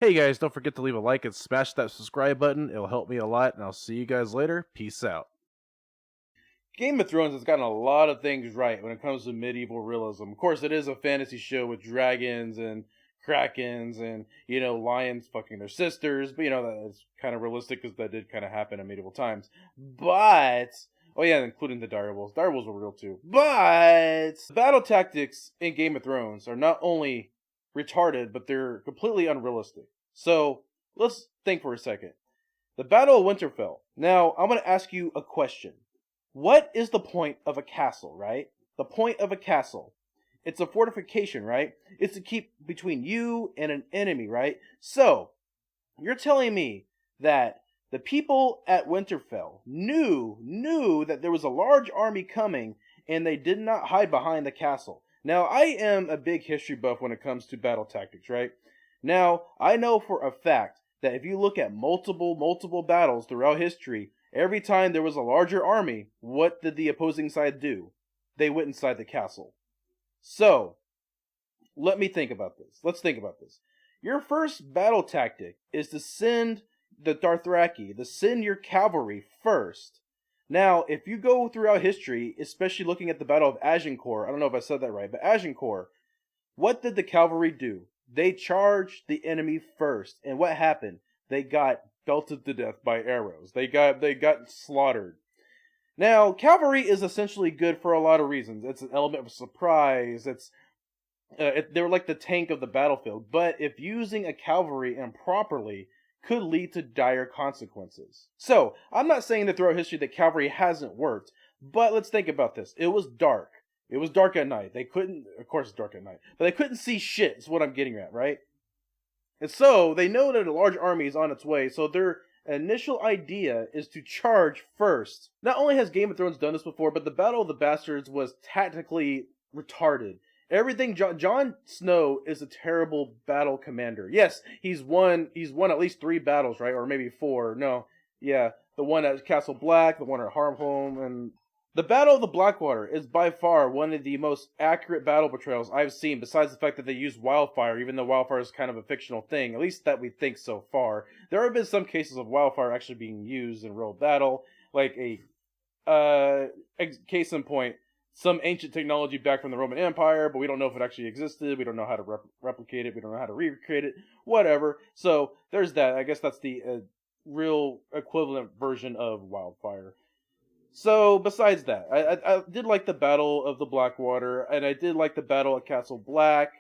Hey guys, don't forget to leave a like and smash that subscribe button. It'll help me a lot, and I'll see you guys later. Peace out. Game of Thrones has gotten a lot of things right when it comes to medieval realism. Of course, it is a fantasy show with dragons and krakens and, lions fucking their sisters, but that's kind of realistic because that did kind of happen in medieval times. But, oh yeah, including the direwolves. Direwolves were real too. But, battle tactics in Game of Thrones are not only retarded, but they're completely unrealistic. So, let's think for a second. The Battle of Winterfell. Now, I'm going to ask you a question. What is the point of a castle, right? The point of a castle. It's a fortification, right? It's to keep between you and an enemy, right? So, you're telling me that the people at Winterfell knew that there was a large army coming and they did not hide behind the castle. Now, I am a big history buff when it comes to battle tactics, right? Now, I know for a fact that if you look at multiple battles throughout history, every time there was a larger army, what did the opposing side do? They went inside the castle. So, let me think about this. Let's think about this. Your first battle tactic is to send the Dothraki, to send your cavalry first. Now, if you go throughout history, especially looking at the Battle of Agincourt, I don't know if I said that right, but Agincourt, what did the cavalry do? They charged the enemy first. And what happened? They got belted to death by arrows. They got slaughtered. Now, cavalry is essentially good for a lot of reasons. It's an element of surprise. They're like the tank of the battlefield. But if using a cavalry improperly could lead to dire consequences. So, I'm not saying that throughout history that cavalry hasn't worked, but let's think about this. It was dark. It was dark at night. They couldn't, of course it's dark at night, but they couldn't see shit, is what I'm getting at, right? And so, they know that a large army is on its way, so their initial idea is to charge first. Not only has Game of Thrones done this before, but the Battle of the Bastards was tactically retarded. Everything Jon Snow is a terrible battle commander. Yes, he's won at least 3 battles, right? Or maybe 4. No. Yeah, the one at Castle Black, the one at Harmhome, and the Battle of the Blackwater is by far one of the most accurate battle portrayals I've seen, besides the fact that they use wildfire, even though wildfire is kind of a fictional thing, at least that we think so far. There have been some cases of wildfire actually being used in real battle, like case in point, some ancient technology back from the Roman Empire, but we don't know if it actually existed. We don't know how to replicate it. We don't know how to recreate it. Whatever. So there's that. I guess that's the real equivalent version of wildfire. So besides that, I did like the Battle of the Blackwater, and I did like the Battle at Castle Black,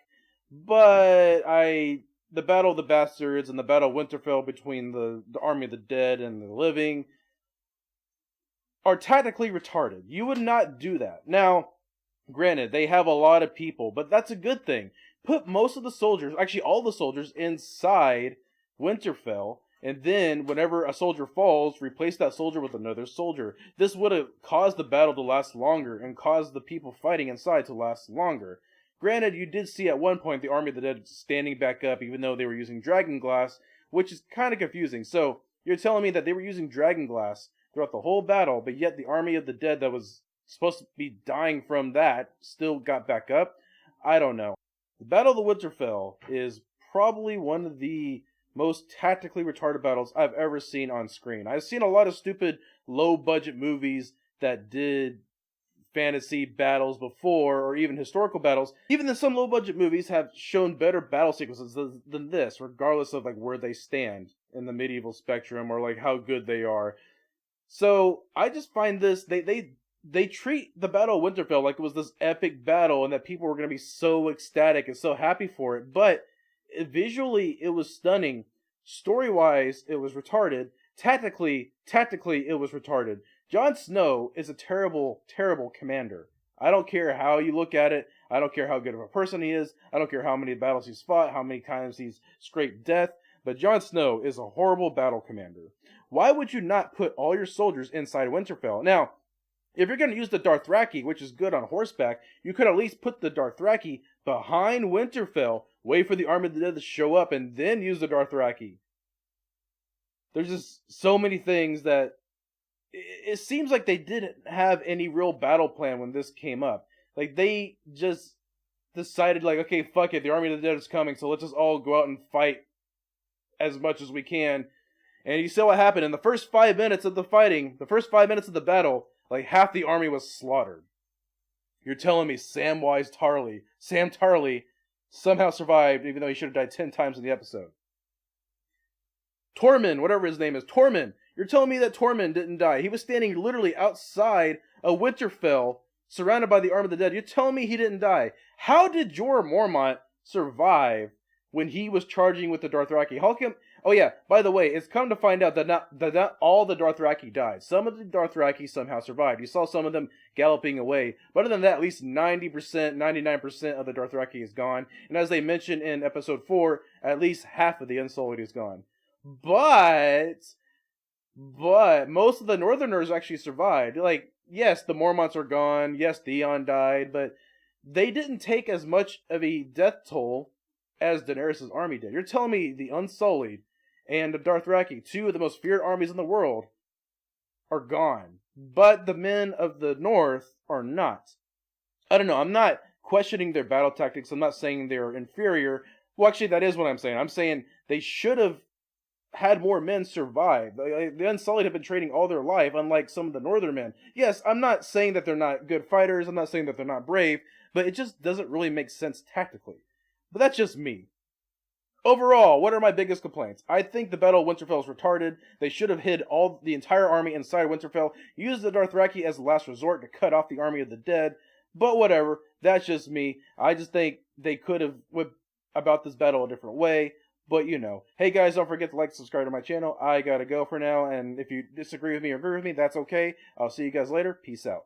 but the Battle of the Bastards and the Battle of Winterfell between the Army of the Dead and the Living are tactically retarded. You would not do that. Now, granted, they have a lot of people, but that's a good thing. Put most of the soldiers, actually all the soldiers, inside Winterfell, and then whenever a soldier falls, replace that soldier with another soldier. This would have caused the battle to last longer and caused the people fighting inside to last longer. Granted, you did see at one point the Army of the Dead standing back up, even though they were using dragon glass, which is kind of confusing. So, you're telling me that they were using dragon glass throughout the whole battle, but yet the Army of the Dead that was supposed to be dying from that still got back up? I don't know. The Battle of the Winterfell is probably one of the most tactically retarded battles I've ever seen on screen. I've seen a lot of stupid low budget movies that did fantasy battles before, or even historical battles. Even then, some low budget movies have shown better battle sequences than this, regardless of like where they stand in the medieval spectrum or like how good they are. So I just find this they treat the Battle of Winterfell like it was this epic battle and that people were gonna be so ecstatic and so happy for it, but visually it was stunning. Story wise, it was retarded. Tactically, it was retarded. Jon Snow is a terrible commander. I don't care how you look at it. I don't care how good of a person he is. I don't care how many battles he's fought, how many times he's scraped death. But Jon Snow is a horrible battle commander. Why would you not put all your soldiers inside Winterfell? Now, if you're going to use the Dothraki, which is good on horseback, you could at least put the Dothraki behind Winterfell, wait for the Army of the Dead to show up, and then use the Dothraki. There's just so many things that it seems like they didn't have any real battle plan when this came up. Like, they just decided, like, okay, fuck it, the Army of the Dead is coming, so let's just all go out and fight as much as we can. And you saw what happened in the first 5 minutes of the fighting, the first 5 minutes of the battle, like half the army was slaughtered. You're telling me Sam Tarly, somehow survived, even though he should have died 10 times in the episode. Tormund, whatever his name is, Tormund. You're telling me that Tormund didn't die. He was standing literally outside of Winterfell, surrounded by the army of the dead. You're telling me he didn't die. How did Jorah Mormont survive when he was charging with the Dothraki? Oh yeah, by the way, it's come to find out that not all the Dothraki died. Some of the Dothraki somehow survived. You saw some of them galloping away. But other than that, at least 90%, 99% of the Dothraki is gone. And as they mentioned in episode 4, at least half of the Unsullied is gone. But most of the Northerners actually survived. Like, yes, the Mormonts are gone. Yes, Theon died. But they didn't take as much of a death toll as Daenerys' army did. You're telling me the Unsullied and the Dothraki, two of the most feared armies in the world, are gone. But the men of the North are not. I don't know. I'm not questioning their battle tactics. I'm not saying they're inferior. Well, actually, that is what I'm saying. I'm saying they should have had more men survive. The Unsullied have been training all their life, unlike some of the Northern men. Yes, I'm not saying that they're not good fighters. I'm not saying that they're not brave. But it just doesn't really make sense tactically. But that's just me. Overall, what are my biggest complaints? I think the Battle of Winterfell is retarded. They should have hid the entire army inside Winterfell, used the Dothraki as the last resort to cut off the army of the dead. But whatever, that's just me. I just think they could have went about this battle a different way. But you know. Hey guys, don't forget to like and subscribe to my channel. I gotta go for now, and if you disagree with me or agree with me, that's okay. I'll see you guys later. Peace out.